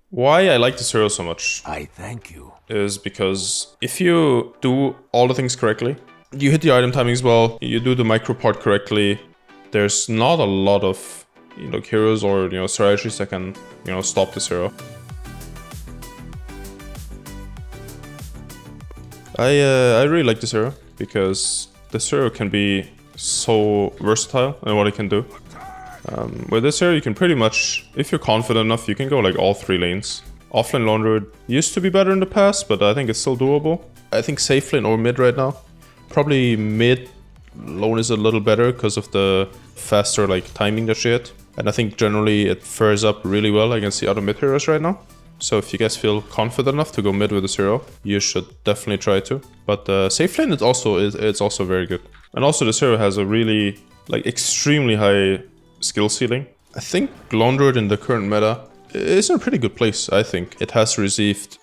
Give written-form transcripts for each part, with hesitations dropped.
Why I like this hero so much I thank you. is because if you do all the things correctly, you hit the item timings well, you do the micro part correctly, there's not a lot of heroes or strategies that can stop this hero. I really like this hero because this hero can be so versatile in what it can do. With this hero you can pretty much, if you're confident enough, you can go like all 3 lanes. Offlane lone druid used to be better in the past, but I think it's still doable. I think safe lane or mid right now. Probably mid lone is a little better because of the faster timing that she hit. And I think generally it fares up really well against the other mid heroes right now. So if you guys feel confident enough to go mid with this hero, you should definitely try to. But safe lane it's also very good. And also this hero has a really extremely high skill ceiling. I think lone druid in the current meta is in a pretty good place. I think it has received,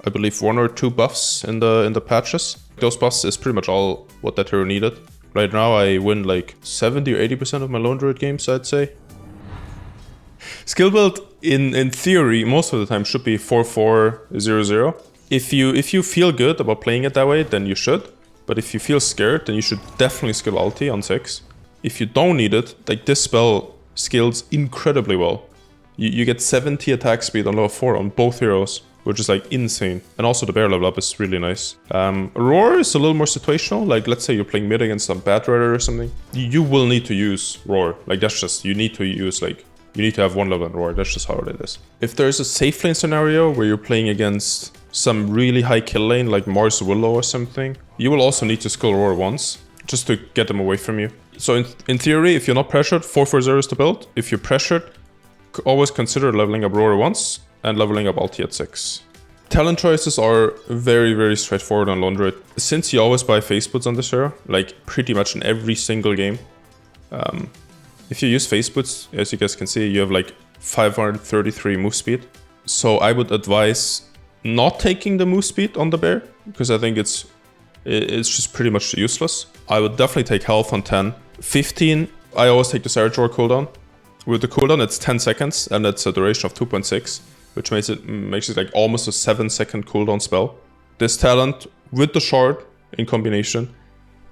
I believe, 1 or 2 buffs in the patches. Those buffs is pretty much all what that hero needed. Right now I win 70 or 80% of my lone druid games, I'd say. Skill build in theory most of the time should be 4-4-0-0. If you feel good about playing it that way, then you should. But if you feel scared, then you should definitely skill ulti on 6. If you don't need it, this spell scales incredibly well. You get 70 attack speed on level 4 on both heroes, which is insane. And also the bear level up is really nice. Roar is a little more situational. Let's say you're playing mid against some bad rider or something. You will need to use Roar. That's just, you need to use you need to have 1 level in Roar. That's just how it is. If there's a safe lane scenario where you're playing against some really high kill lane like Mars Willow or something, you will also need to skill Roar once just to get them away from you. So in theory, if you're not pressured, 4-4-0 is the build. If you're pressured, always consider leveling up Roar once and leveling up ulti at 6. Talent choices are very, very straightforward on lone druid. Since you always buy face boots on this hero, pretty much in every single game, if you use face boots, as you guys can see, you have 533 move speed. So I would advise not taking the move speed on the bear, because I think it's just pretty much useless. I would definitely take health on 10. 15, I always take the Savage Roar cooldown. With the cooldown, it's 10 seconds, and it's a duration of 2.6, which makes it almost a 7-second cooldown spell. This talent with the shard in combination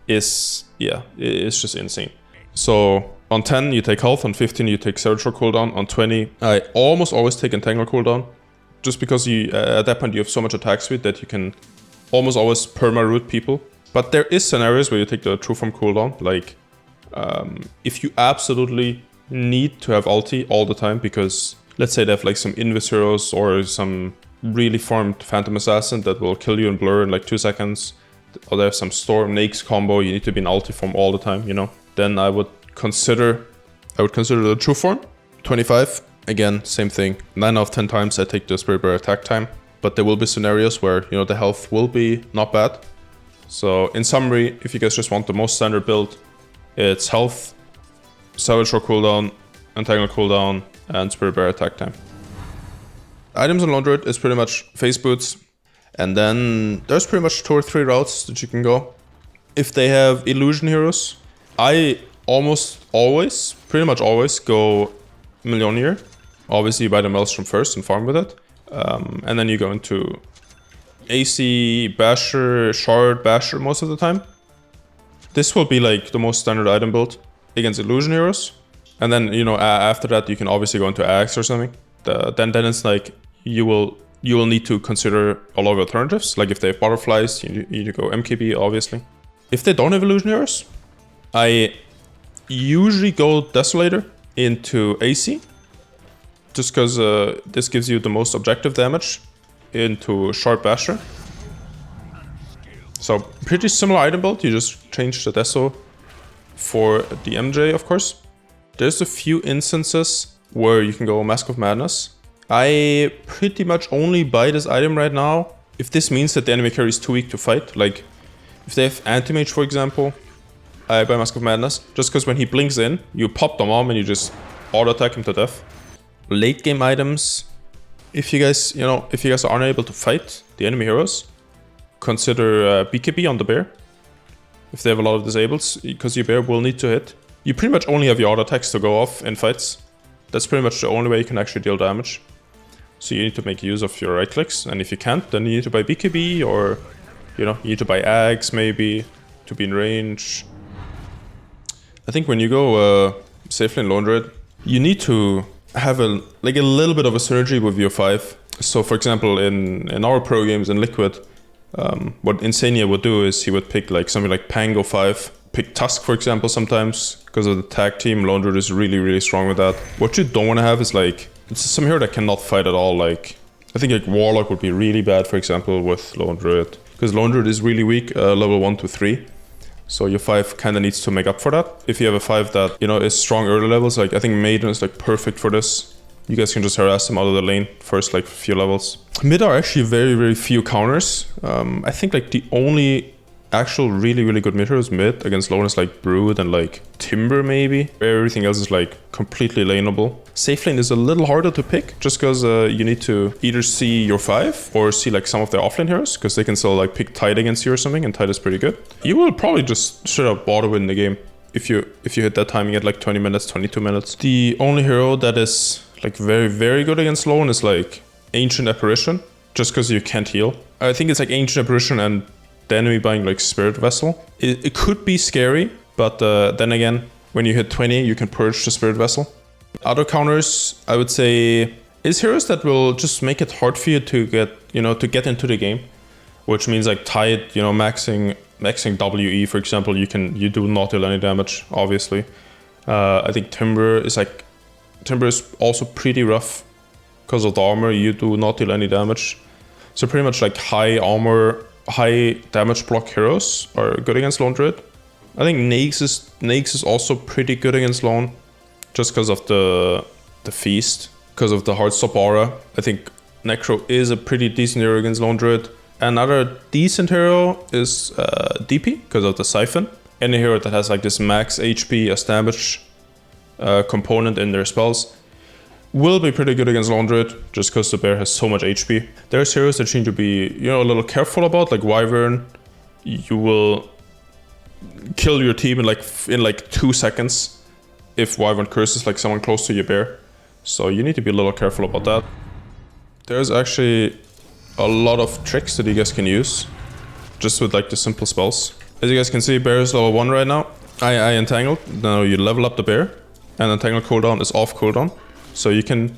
it's just insane. So on 10 you take health, on 15 you take Savage Roar cooldown, on 20 I almost always take Entangle cooldown, just because at that point you have so much attack speed that you can almost always perma-root people. But there is scenarios where you take the True Form cooldown, if you absolutely need to have ulti all the time, because let's say they have some Invis heroes or some really farmed Phantom Assassin that will kill you in blur in 2 seconds, or they have some Storm Nakes combo, you need to be in ulti form all the time, then I would consider the True Form. 25, again, same thing. 9 out of 10 times I take the Spirit Bearer attack time, but there will be scenarios where, the health will be not bad. So in summary, if you guys just want the most standard build, it's health, Savage Roar cooldown, Entangle cooldown, and Spirit Bearer attack time. Items on lone druid is pretty much face boots, and then there's pretty much 2 or 3 routes that you can go. If they have illusion heroes, I pretty much always go Millionaire. Obviously you buy the Maelstrom first and farm with it, and then you go into AC, Basher, Shard, Basher most of the time. This will be the most standard item build against illusion heroes. And then, after that you can obviously go into Axe or something. Then it's you will need to consider a lot of alternatives. If they have butterflies, you need to go MKB, obviously. If they don't have illusion heroes, I usually go Desolator into AC, just because this gives you the most objective damage, into Shard Basher. So pretty similar item build, you just change the Deso for the MJ, of course. There's a few instances where you can go Mask of Madness. I pretty much only buy this item right now if this means that the enemy carry is too weak to fight. If they have Anti-Mage, for example, I buy Mask of Madness, just because when he blinks in, you pop the bomb and you just auto-attack him to death. Late game items, if you guys are unable to fight the enemy heroes, consider BKB on the bear. If they have a lot of disables, because your bear will need to hit. You pretty much only have your auto attacks to go off in fights. That's pretty much the only way you can actually deal damage. So you need to make use of your right clicks, and if you can't, then you need to buy BKB, or you need to buy Ags maybe to be in range. I think when you go safe lane lone Druid, you need to have a little bit of a synergy with your 5. So for example, in our pro games in Liquid, what Insania would do is he would pick like something like Pango 5, pick Tusk for example sometimes, because of the tag team. Lone Druid is really, really strong with that. What you don't want to have is like, it's some hero that cannot fight at all. Like, I think like Warlock would be really bad for example with Lone Druid, because Lone Druid is really weak, level 1 to 3. So your 5 kind of needs to make up for that. If you have a 5 that, is strong early levels, like I think Maiden is like perfect for this. You guys can just harass them out of the lane first like few levels. Mid are actually very, very few counters. I think like the only actual really, really good mid heroes mid against lone is like Druid and like Timber maybe. Everything else is like completely laneable. Safe lane is a little harder to pick just because you need to either see your 5 or see like some of their offlane heroes, because they can still like pick Tide against you or something, and Tide is pretty good. You will probably just straight up auto win the game if you hit that timing at like 20 minutes, 22 minutes. The only hero that is like very, very good against lone is like Ancient Apparition, just because you can't heal. I think it's like Ancient Apparition and the enemy buying like Spirit Vessel. It could be scary, but then again, when you hit 20, you can purge the Spirit Vessel. Other counters, I would say, is heroes that will just make it hard for you to get, to get into the game, which means like Tide, maxing WE, for example, you do not deal any damage, obviously. I think Timber is also pretty rough because of the armor. You do not deal any damage. So pretty much like high armor, high damage block heroes are good against Lone Druid. I think Naix is also pretty good against Lone, just because of the feast, because of the hard stop aura. I think Necro is a pretty decent hero against Lone Druid. Another decent hero is DP, because of the Siphon. Any hero that has like this max HP as damage component in their spells will be pretty good against Lone Druid, just because the bear has so much HP. There's heroes that you need to be, a little careful about, like Wyvern. You will kill your team in like 2 seconds if Wyvern curses like someone close to your bear. So you need to be a little careful about that. There's actually a lot of tricks that you guys can use just with like the simple spells. As you guys can see, bear is level 1 right now. I entangled. Now you level up the bear, and entangle cooldown is off cooldown. So you can,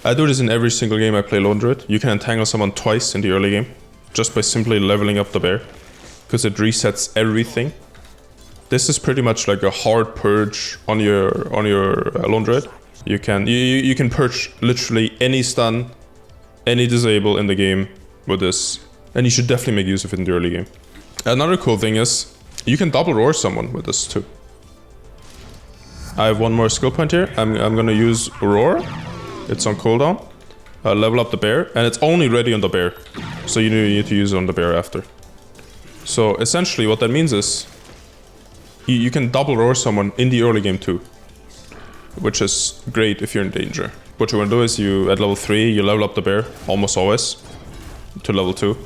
I do this in every single game I play Lone Druid. You can entangle someone twice in the early game just by simply leveling up the bear, because it resets everything. This is pretty much like a hard purge on your Lone Druid. You can purge literally any stun, any disable in the game with this, and you should definitely make use of it in the early game. Another cool thing is you can double roar someone with this too. I have one more skill point here. I'm gonna use Roar. It's on cooldown. Level up the bear, and it's only ready on the bear, so you need to use it on the bear after. So essentially what that means is you can double roar someone in the early game too, which is great if you're in danger. What you want to do is at level 3 you level up the bear almost always to level 2,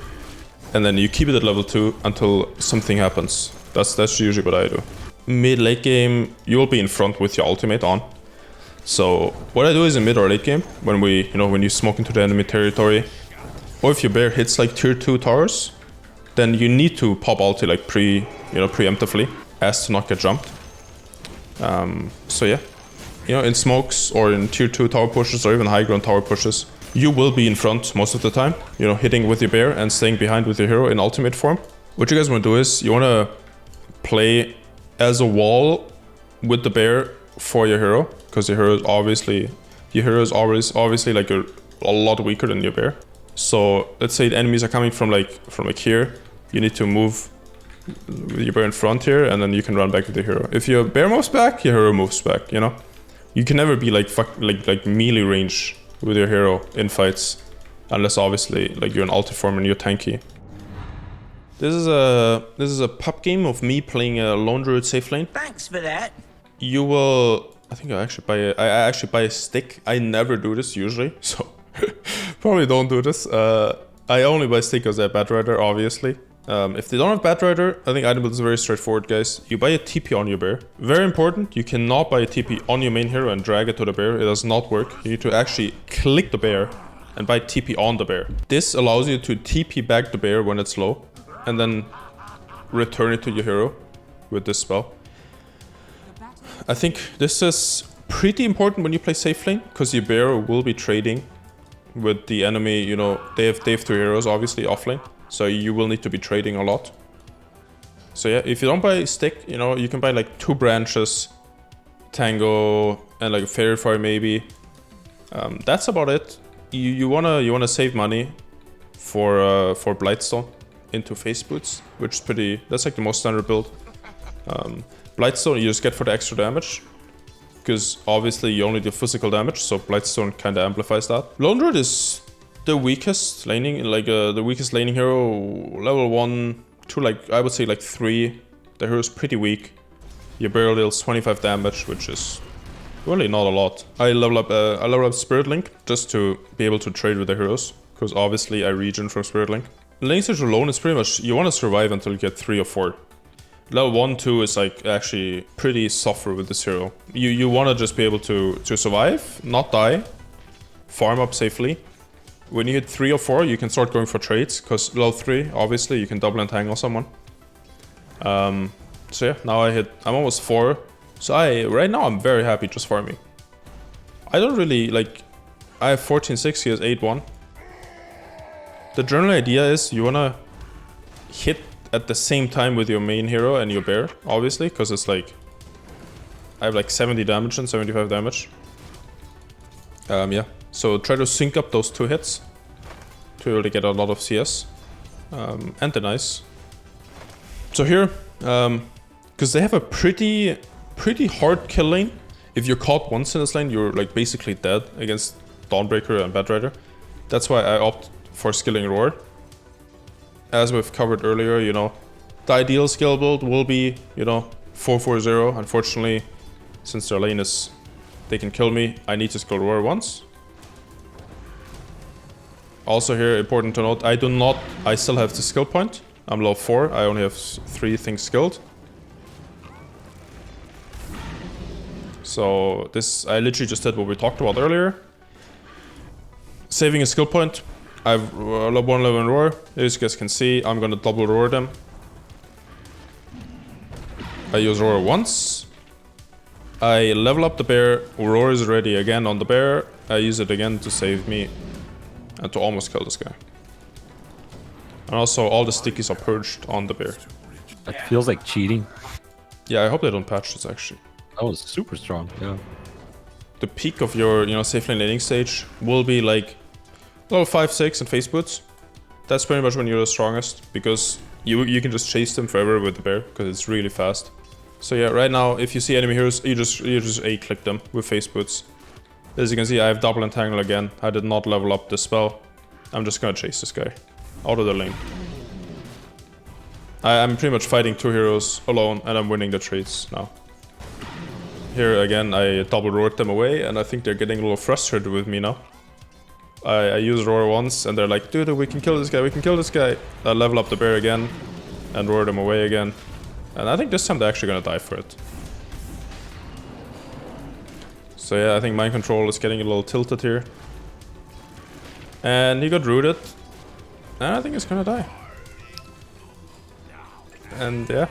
and then you keep it at level 2 until something happens. That's usually what I do. Mid late game you will be in front with your ultimate on. So what I do is in mid or late game, when you smoke into the enemy territory, or if your bear hits like tier 2 towers, then you need to pop ulti like preemptively as to not get jumped. So yeah, in smokes or in tier 2 tower pushes or even high ground tower pushes, you will be in front most of the time, hitting with your bear and staying behind with your hero in ultimate form. What you guys want to do is you want to play as a wall with the bear for your hero, because your hero is obviously like a lot weaker than your bear. So let's say the enemies are coming from like here, you need to move with your bear in front here, and then you can run back with the hero. If your bear moves back, your hero moves back. You can never be like melee range with your hero in fights, unless obviously like you're an ulti form and you're tanky. This is a pub game of me playing a Lone Druid safe lane. Thanks for that. You will, I think I actually buy a stick. I never do this usually, so probably don't do this. I only buy stick as a Bat Rider, obviously. If they don't have Bat Rider, I think item build is very straightforward, guys. You buy a TP on your bear. Very important, you cannot buy a TP on your main hero and drag it to the bear. It does not work. You need to actually click the bear and buy TP on the bear. This allows you to TP back the bear when it's low, and then return it to your hero with this spell. I think this is pretty important when you play safe lane, because your bear will be trading with the enemy. You know, they have 2 heroes obviously offlane, so you will need to be trading a lot. So yeah, if you don't buy stick, you know, you can buy like 2 branches, Tango, and like a Fairy Fire maybe. That's about it. You wanna save money for Blightstone into Face Boots, which is pretty. That's like the most standard build. Blightstone you just get for the extra damage, because obviously you only do physical damage, so Blightstone kind of amplifies that. Lone Druid is the weakest laning, the weakest laning hero, level 1 to like, I would say like 3. The hero is pretty weak. Your barrel deals 25 damage, which is really not a lot. I level up Spirit Link just to be able to trade with the heroes, because obviously I regen from Spirit Link. Lane stage alone is pretty much, you want to survive until you get 3 or 4. Level 1, 2 is like actually pretty suffer with this hero. You want to just be able to survive, not die, farm up safely. When you hit 3 or 4, you can start going for trades, because level 3, obviously, you can double entangle someone. So yeah, now I'm almost 4. So right now I'm very happy just farming. I don't really, like, I have 14-6, he has 8-1. The general idea is you want to hit at the same time with your main hero and your bear, obviously, because it's like, I have like 70 damage and 75 damage. Yeah, so try to sync up those 2 hits to really get a lot of CS and the nice. So here, because they have a pretty hard kill lane. If you're caught once in this lane, you're like basically dead against Dawnbreaker and Batrider. That's why I opt for skilling Roar. As we've covered earlier, you know, the ideal skill build will be, you know, 4-4-0. Unfortunately, since their lane is, they can kill me, I need to skill Roar once. Also here, important to note, I still have the skill point. I'm level 4, I only have 3 things skilled. So this, I literally just did what we talked about earlier. Saving a skill point. I have level 1 level in Roar. As you guys can see, I'm gonna double Roar them. I use Roar once. I level up the bear. Roar is ready again on the bear. I use it again to save me and to almost kill this guy. And also all the stickies are purged on the bear. That feels like cheating. Yeah, I hope they don't patch this actually. That was super strong, yeah. The peak of your, you know, safe lane laning stage will be like level 5-6 in Face Boots. That's pretty much when you're the strongest, because you can just chase them forever with the bear, because it's really fast. So yeah, right now if you see enemy heroes, you just A-click them with Face Boots. As you can see, I have double entangle again. I did not level up this spell. I'm just gonna chase this guy out of the lane. I'm pretty much fighting 2 heroes alone, and I'm winning the trades now. Here again, I double roared them away, and I think they're getting a little frustrated with me now. I use Roar once, and they're like, dude, we can kill this guy, we can kill this guy. I level up the bear again, and roar them away again. And I think this time they're actually gonna die for it. So yeah, I think Mind Control is getting a little tilted here. And he got rooted. And I think he's gonna die. And yeah.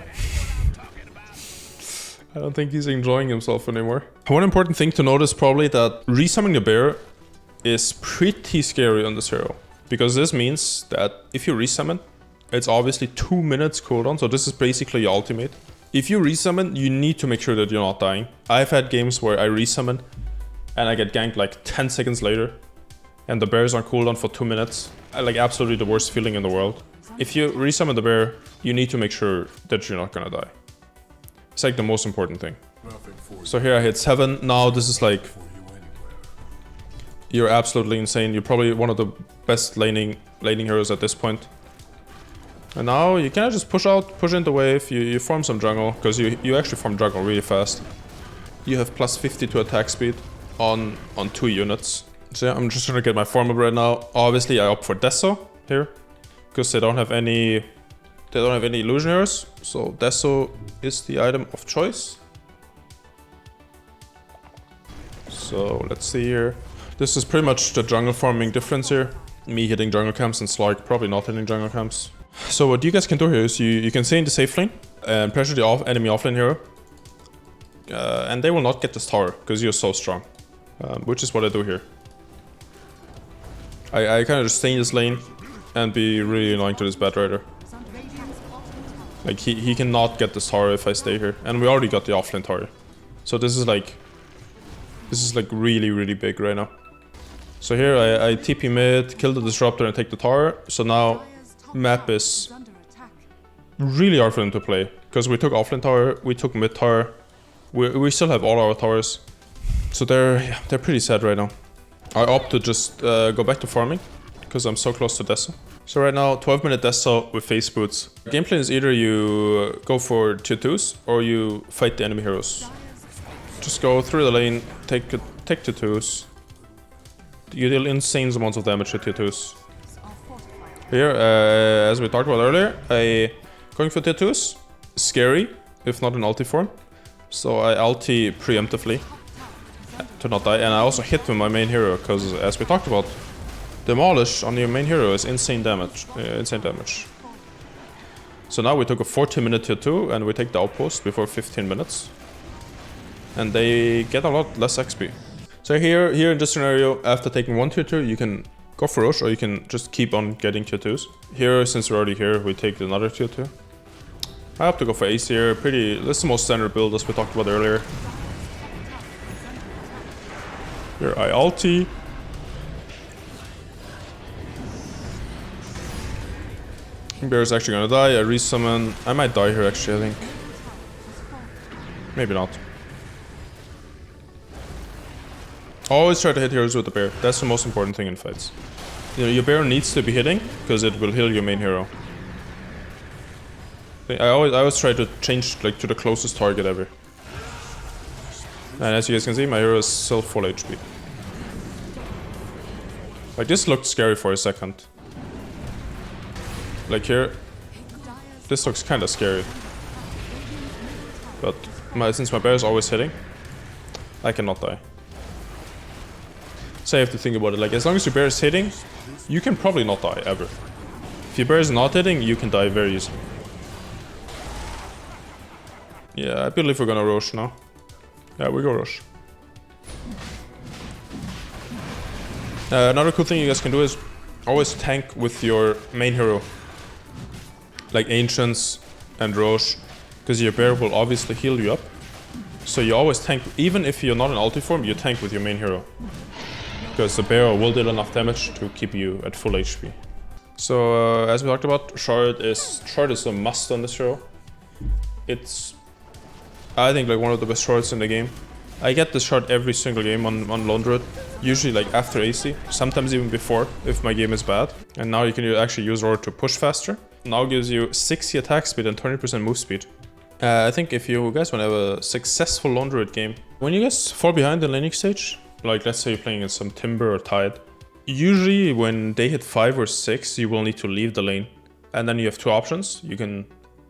I don't think he's enjoying himself anymore. One important thing to notice probably that resummoning the bear is pretty scary on this hero. Because this means that if you resummon, it's obviously 2 minutes cooldown, so this is basically your ultimate. If you resummon, you need to make sure that you're not dying. I've had games where I resummon and I get ganked like 10 seconds later, and the bear is on cooldown for 2 minutes. Like absolutely the worst feeling in the world. If you resummon the bear, you need to make sure that you're not gonna die. It's like the most important thing. So here I hit 7. Now this is like, you're absolutely insane. You're probably one of the best laning heroes at this point. And now you kind of just push out, push into wave. You farm some jungle, because you actually farm jungle really fast. You have plus 50 to attack speed on 2 units. So yeah, I'm just gonna get my farm up right now. Obviously I opt for Deso here, because they don't have any illusion heroes. So Deso is the item of choice. So let's see here. This is pretty much the jungle farming difference here. Me hitting jungle camps and Slark probably not hitting jungle camps. So what you guys can do here is you can stay in the safe lane and pressure the enemy offlane hero. And they will not get this tower because you're so strong. Which is what I do here. I kind of just stay in this lane and be really annoying to this bad rider. Like he cannot get this tower if I stay here. And we already got the offlane tower. So this is like really big right now. So here I TP mid, kill the disruptor and take the tower. So now map is really hard for them to play. Because we took offlane tower, we took mid tower. We still have all our towers. So they're pretty sad right now. I opt to just go back to farming. Because I'm so close to Dessa. So right now 12-minute Dessa with face boots. Game plan is either you go for tier 2s or you fight the enemy heroes. Just go through the lane, take tier 2s. You deal insane amounts of damage to tier 2s. Here, as we talked about earlier, going for tier 2s, scary, if not in ulti form. So I ulti preemptively to not die, and I also hit with my main hero, because as we talked about, demolish on your main hero is insane damage. So now we took a 14-minute tier 2, and we take the outpost before 15 minutes. And they get a lot less XP. So here in this scenario, after taking one tier 2, you can go for Rush or you can just keep on getting tier 2s. Here, since we're already here, we take another tier 2. I have to go for AC here. This is the most standard build as we talked about earlier. Here I ulti. Bear is actually gonna die. I resummon. I might die here actually, I think. Maybe not. Always try to hit heroes with the bear. That's the most important thing in fights. You know, your bear needs to be hitting because it will heal your main hero. I always try to change like to the closest target ever. And as you guys can see, my hero is still full HP. Like this looked scary for a second. Like here, this looks kind of scary. But since my bear is always hitting, I cannot die. So you have to think about it, like as long as your bear is hitting, you can probably not die ever. If your bear is not hitting, you can die very easily. Yeah, I believe we're gonna rush now. Yeah, we go rush. Another cool thing you guys can do is always tank with your main hero. Like Ancients and Roche, because your bear will obviously heal you up. So you always tank, even if you're not in ulti form, you tank with your main hero. Because the bear will deal enough damage to keep you at full HP. So as we talked about, Shard is a must on this hero. It's, I think, like one of the best shards in the game. I get this shard every single game on Lone Druid. Usually like after AC, sometimes even before if my game is bad. And now you can actually use Roar to push faster. Now gives you 60 attack speed and 20% move speed. I think if you guys want to have a successful Lone Druid game, when you guys fall behind in laning stage, like let's say you're playing in some Timber or Tide, usually when they hit 5 or 6, you will need to leave the lane. And then you have two options. You can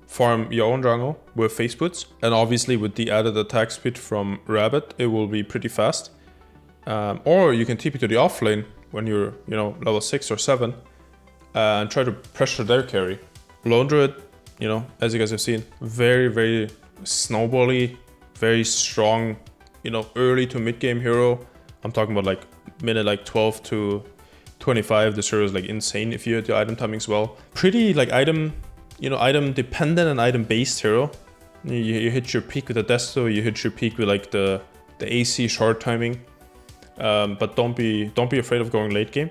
farm your own jungle with face boots, and obviously with the added attack speed from Rabbit, it will be pretty fast. Or you can TP to the off lane when you're, level 6 or 7, and try to pressure their carry. Lone Druid, as you guys have seen, very, very snowbally, very strong, early to mid game hero. I'm talking about like minute like 12 to 25. This hero is like insane if you hit your item timings well. Pretty like item dependent and item based hero. You hit your peak with the Desto, you hit your peak with like the AC shard timing. But don't be afraid of going late game,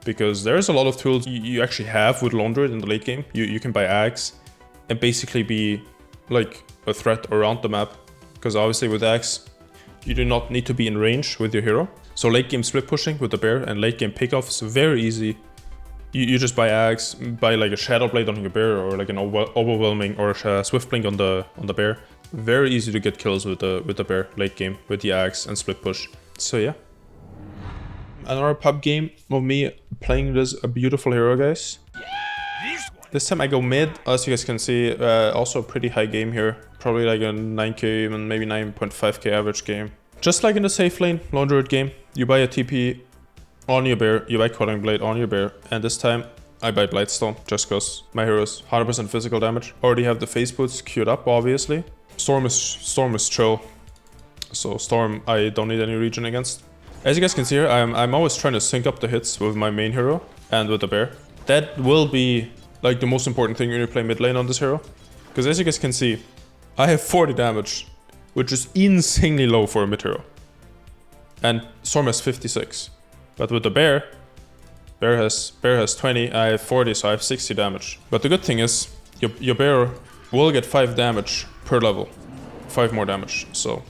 because there's a lot of tools you actually have with Lone Druid in the late game. You can buy Axe and basically be like a threat around the map, because obviously with Axe you do not need to be in range with your hero. So late game split pushing with the bear and late game pickoff is very easy. You just buy Axe, buy like a Shadow Blade on your bear, or like an overwhelming or a Swift Blink on the bear. Very easy to get kills with the bear late game with the Axe and split push. So yeah. Another pub game of me playing this a beautiful hero, guys. This time I go mid, as you guys can see. Also a pretty high game here. Probably like a 9k, even maybe 9.5k average game. Just like in the safe lane, Lone Druid game, you buy a TP on your bear, you buy Cutting Blade on your bear, and this time I buy Blightstone just because my hero's 100% physical damage. Already have the Phase Boots queued up, obviously. Storm is chill, so Storm I don't need any regen against. As you guys can see here, I'm always trying to sync up the hits with my main hero and with the bear. That will be like the most important thing when you play mid lane on this hero. Because as you guys can see, I have 40 damage, which is insanely low for a mid hero. And Storm has 56. But with the bear has 20, I have 40, so I have 60 damage. But the good thing is, your bear will get 5 damage per level. 5 more damage. So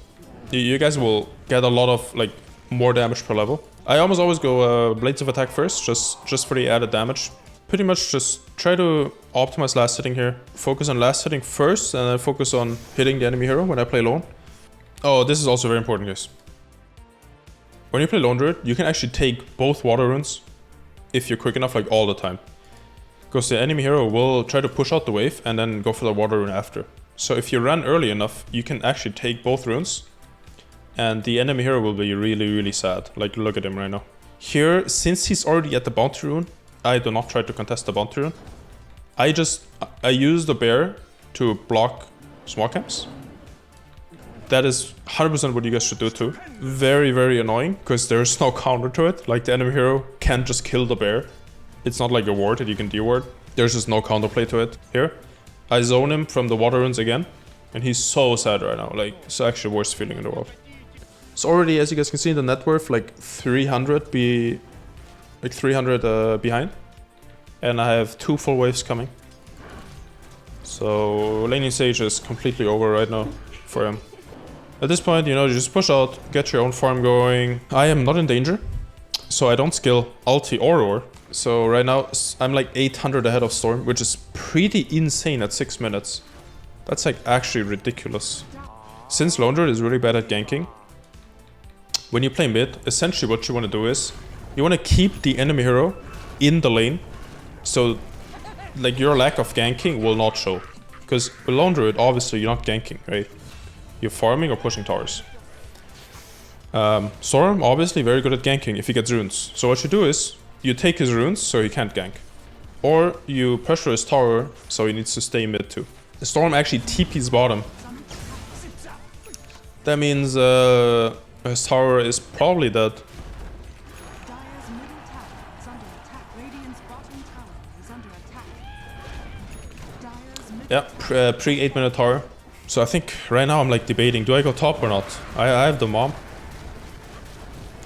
you guys will get a lot of like more damage per level. I almost always go Blades of Attack first, just for the added damage. Pretty much just try to optimize last hitting here. Focus on last hitting first, and then focus on hitting the enemy hero when I play lone. Oh, this is also very important, guys. When you play Lone Druid, you can actually take both water runes if you're quick enough, like all the time. Because the enemy hero will try to push out the wave and then go for the water rune after. So if you run early enough, you can actually take both runes. And the enemy hero will be really, really sad. Like, look at him right now. Here, since he's already at the bounty rune, I do not try to contest the bounty rune. I use the bear to block small camps. That is 100% what you guys should do too. Very, very annoying, because there's no counter to it. Like, the enemy hero can't just kill the bear. It's not like a ward that you can de-ward. There's just no counterplay to it. Here, I zone him from the water runes again, and he's so sad right now. Like, it's actually the worst feeling in the world. It's already, as you guys can see, the net worth like 300 behind. And I have 2 full waves coming. So laning Sage is completely over right now for him. At this point, you know, you just push out, get your own farm going. I am not in danger, so I don't skill ulti or roar. So right now, I'm like 800 ahead of Storm, which is pretty insane at 6 minutes. That's like actually ridiculous. Since Lone Druid is really bad at ganking, when you play mid, essentially what you want to do is, you want to keep the enemy hero in the lane, so like your lack of ganking will not show. Because with Lone Druid, obviously you're not ganking, right? You're farming or pushing towers. Storm, obviously very good at ganking if he gets runes. So what you do is, you take his runes so he can't gank. Or you pressure his tower so he needs to stay mid too. The Storm actually TP's bottom. That means his tower is probably dead. Yeah, pre 8 minute tower. So I think right now I'm like debating, do I go top or not? I have the mom.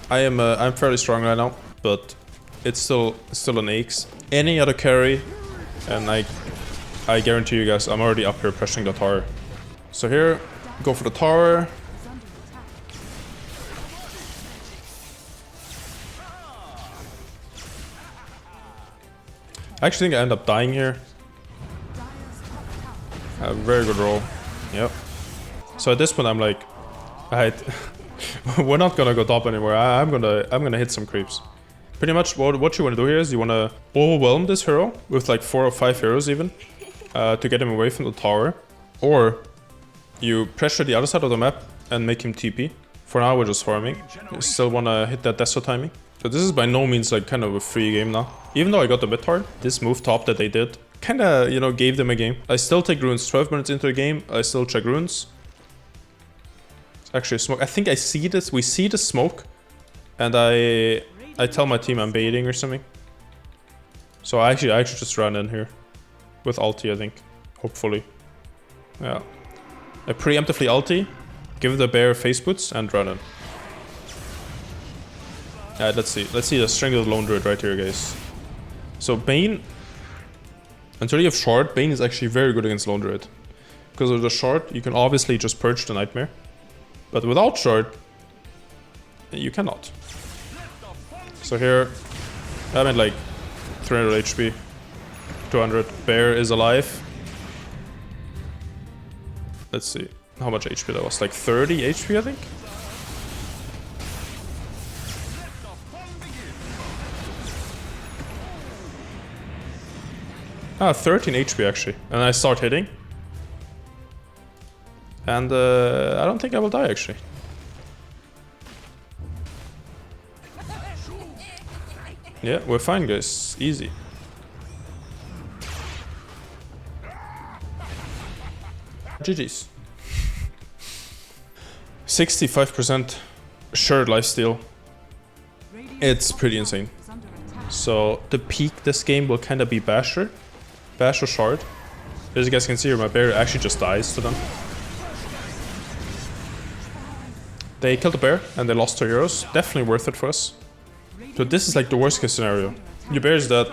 I'm fairly strong right now, but it's still an aches. Any other carry, and I guarantee you guys, I'm already up here pressing the tower. So here, go for the tower. I actually think I end up dying here. A very good roll. Yep. So at this point I'm like, we're not gonna go top anymore. I'm gonna hit some creeps. Pretty much what you want to do here is you want to overwhelm this hero with like 4 or 5 heroes even, to get him away from the tower, or you pressure the other side of the map and make him TP. For now we're just farming. You still want to hit that Deso timing. So this is by no means like kind of a free game now. Even though I got the mid tower, this move top that they did kinda, you know, gave them a game. I still take runes 12 minutes into the game. I still check runes. It's actually a smoke. I think I see this. We see the smoke. And I tell my team I'm baiting or something. So I actually just run in here. With ulti, I think. Hopefully. Yeah. I preemptively ulti. Give the bear face boots and run in. Let's see. Let's see the strangled Lone Druid right here, guys. So Bane, until you have shard, Bane is actually very good against Lone Druid. Because with the shard, you can obviously just purge the nightmare. But without shard, you cannot. So here, I'm at like 300 HP, 200. Bear is alive. Let's see how much HP that was. Like 30 HP, I think. Ah, 13 HP actually. And I start hitting. And I don't think I will die actually. Yeah, we're fine, guys. Easy. GG's. 65% shared lifesteal. It's pretty insane. So the peak this game will kind of be Basher. Basher Shard. As you guys can see here, my bear actually just dies to them. They killed the bear and they lost 2 heroes. Definitely worth it for us. So this is like the worst case scenario. Your bear is dead.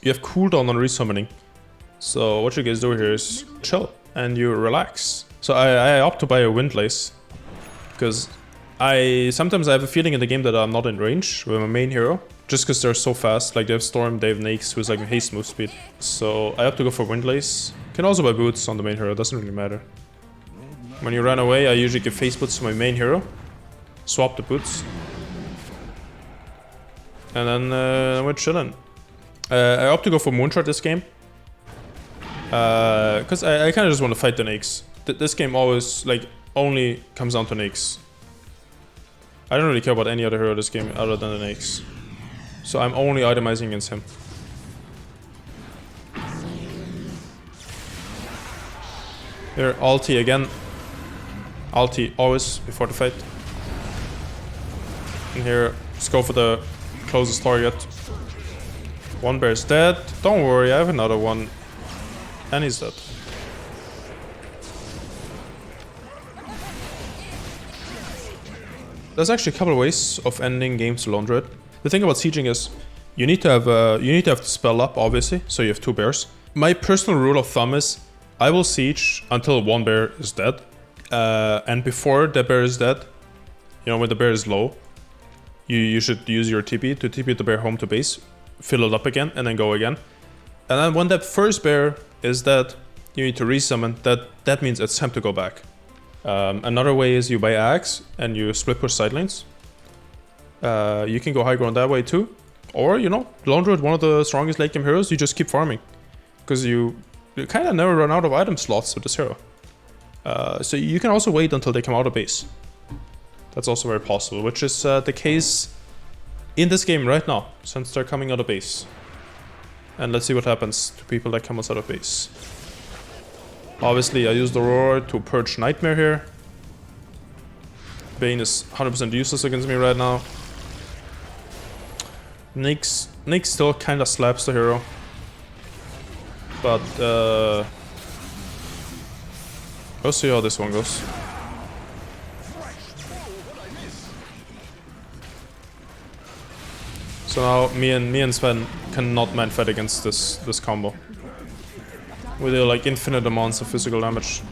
You have cooldown on resummoning. So what you guys do here is chill and you relax. So I opt to buy a Windlace because sometimes I have a feeling in the game that I'm not in range with my main hero, just because they're so fast. Like they have Storm, they have Nakes, who's like a haste move speed. So I have to go for Windlace. Can also buy boots on the main hero, doesn't really matter. When you run away, I usually give face boots to my main hero, swap the boots, and then we're chilling. I opt to go for Moonshot this game, because I kind of just want to fight the Nakes. This game always like only comes down to Nakes. I don't really care about any other hero this game other than the Nakes. So I'm only itemizing against him. Here, ulti again. Ulti always before the fight. And here, let's go for the closest target. One bear is dead. Don't worry, I have another one. And he's dead. There's actually a couple of ways of ending games alone Druid. The thing about sieging is you need to have the spell up, obviously, so you have 2 bears. My personal rule of thumb is I will siege until 1 bear is dead. And before the bear is dead, you know, when the bear is low, you should use your TP to TP the bear home to base, fill it up again, and then go again. And then when that first bear is dead, you need to resummon. That means it's time to go back. Another way is you buy axe and you split push side lanes. You can go high ground that way too. Or, you know, Lone Druid, one of the strongest late game heroes, you just keep farming. Because you kind of never run out of item slots with this hero. So you can also wait until they come out of base. That's also very possible, which is the case in this game right now, since they're coming out of base. And let's see what happens to people that come out of base. Obviously, I used Aurora to purge Nightmare here. Bane is 100% useless against me right now. Nyx still kind of slaps the hero. But, we'll see how this one goes. So now, me and Sven cannot man fight against this combo. We do like infinite amounts of physical damage.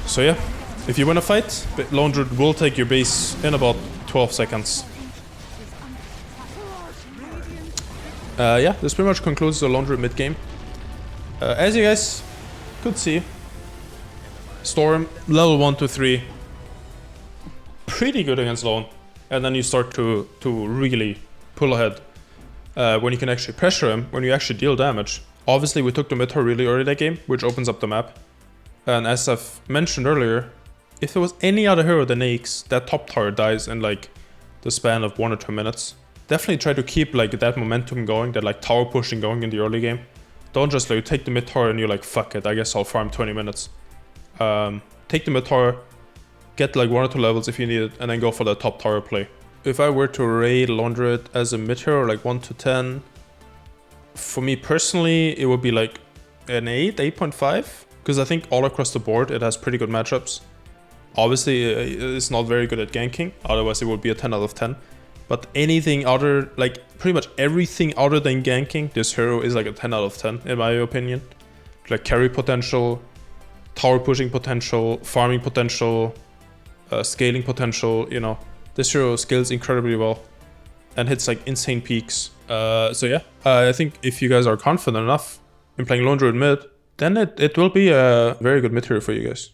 So yeah, if you win a fight, Lone Druid will take your base in about 12 seconds. Yeah, this pretty much concludes the Lone Druid mid game. As you guys could see, Storm level 1 to 3, pretty good against Lone, and then you start to really pull ahead when you can actually pressure him, when you actually deal damage. Obviously, we took the mid tower really early that game, which opens up the map. And as I've mentioned earlier, if there was any other hero than Nakes, that top tower dies in like the span of 1 or 2 minutes. Definitely try to keep like that momentum going, that like tower pushing going in the early game. Don't just like take the mid tower and you're like, fuck it, I guess I'll farm 20 minutes. Take the mid tower, get like 1 or 2 levels if you need it, and then go for the top tower play. If I were to rate Lone Druid as a mid hero, like 1 to 10, for me personally, it would be like an 8, 8.5. Because I think all across the board, it has pretty good matchups. Obviously, it's not very good at ganking. Otherwise, it would be a 10 out of 10. But anything other, like pretty much everything other than ganking, this hero is like a 10 out of 10, in my opinion. Like carry potential, tower pushing potential, farming potential, scaling potential, you know. This hero scales incredibly well and hits like insane peaks. So yeah, I think if you guys are confident enough in playing Lone Druid mid, then it will be a very good mid hero for you guys.